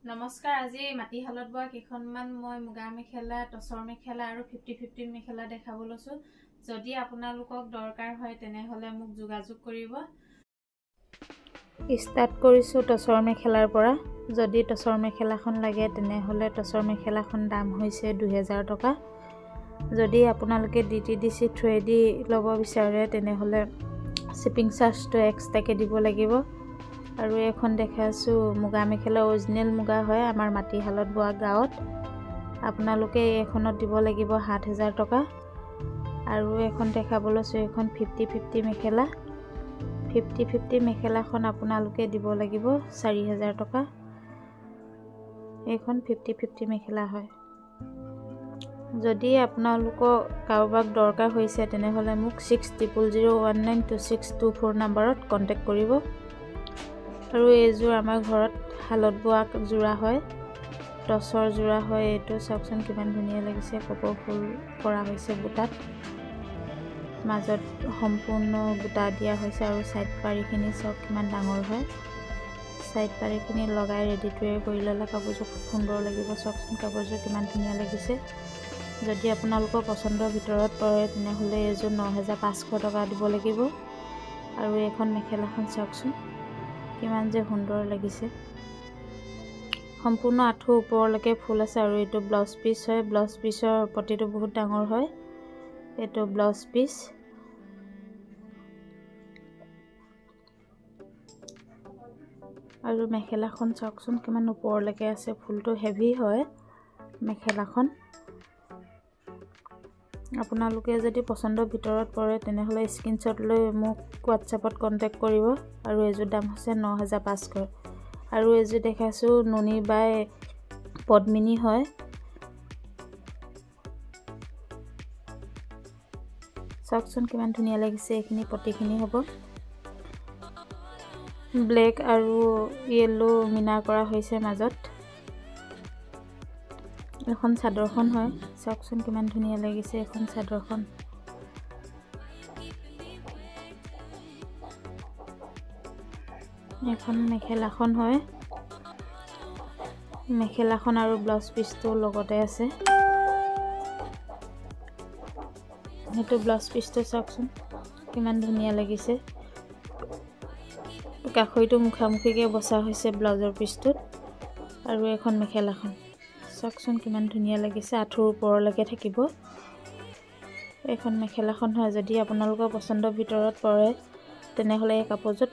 নমস্কাৰ আজি মাটিহালত বোৱা কেইখনমান মই মুগা মেখেলা টচৰ মেখেলা আৰু 50-50 মেখেলা দেখাব লৈছো যদি আপোনালোকক দৰকাৰ হয় তেনেহলে মোক যোগাযোগ কৰিব স্টাৰ্ট কৰিছো টচৰ মেখেলাৰ পৰা যদি টচৰ মেখেলাখন লাগে তেনেহলে টচৰ মেখেলাখন দাম হৈছে 2000 টকা যদি আপোনালোকে DTDC থ্ৰেডি ল'ব বিচাৰে তেনেহলে শিপিং চাৰ্জটো এক্সট্ৰাকে দিব লাগিব আৰু এখন দেখাছো মুগা মেখেলা অৰিজিনাল মুগা হয় আমাৰ মাটিহালত বোৱা গাঁৱত আপোনালোকে এখনত দিব লাগিব 7000 টকা আৰু এখন দেখাবলৈছো এখন 50-50 মেখেলা 50-50 মেখেলাখন আপোনালোকে দিব লাগিব 4000 টকা এখন 50-50 মেখেলা হয় যদি আপোনালোকৰ কাৰোবাক দৰকাৰ হৈছে তেনেহলে মোক 6000192624 নম্বৰত কন্টাক্ট কৰিব আৰু এইযোৰ আমাৰ ঘৰত হালত বোৱা জোৰা হয় টচৰ জোৰা হয় এটো চাওকচোন কিমান ধুনীয়া লাগিছে কপৌ ফুল কৰা হৈছে বুটাত মাজত সম্পূৰ্ণ বুটা দিয়া হৈছে আৰু সাইড পাৰিখিনি সব কিমান ডাঙৰ হয় সাইড পাৰিখিনি লগাই ৰেডি টু ৱেৰ কৰি ললা কাপোৰযোৰ খুব সুন্দৰ লাগিব চাওকচোন কাপোৰযোৰ কিমান ধুনীয়া লাগিছে যদি আপোনালোকৰ পছন্দৰ ভিতৰত পৰে তেনেহলে এইযোৰ 9500 টকা দিব লাগিব আৰু এখন মেখেলাখন চাওকচোন কিমান যে সুন্দৰ লাগিছে সম্পূৰ্ণ আঠু ওপৰলৈকে ফুল আছে আৰু এটো ব্লাউজ পিস হয় ব্লাউজ পিসৰ পটিটো বহুত ডাঙৰ হয় এটো ব্লাউজ পিস আৰু মেখেলাখন চাওকচোন কিমান ওপৰলৈকে আছে ফুলটো হেভি হয় মেখেলাখন আপোনালোকে যদি পছন্দৰ ভিতৰত পৰে তেনেহলে স্ক্ৰিনশ্বট লৈ মোক WhatsAppত কন্টাক্ট কৰিব আৰু এযোৰ দাম হৈছে 9500 আৰু এযোৰ দেখাছো নুনি বাই পদ্মিনী হয় চাওকচোন কিমান ধুনীয়া লাগিছে এইখিনি পটিখিনি হ'ব ব্লেক আৰু ইয়েলো মিনা কৰা হৈছে মাজত এখন চাদৰখন হয় চাওকচোন কিমান ধুনীয়া লাগিছে এখন চাদৰখন এখন মেখেলাখন হয় মেখেলাখন আৰু ব্লাউজ পিসটো লগতে আছে এটো ব্লাউজ পিসটো চাওকচোন কিমান ধুনীয়া লাগিছে কাখৈটো মুখামুখিকে বসা হৈছে ব্লাউজৰ পিসটোত আৰু এখন মেখেলাখন চাওকচোন কিমান ধুনীয়া লাগিছে আঠুৰ ওপৰলৈকে থাকিব এখন মেখেলাখন হয় যদি আপোনালোকৰ পছন্দৰ ভিতৰত পৰে তেনেহলে এই কাপোৰযোৰ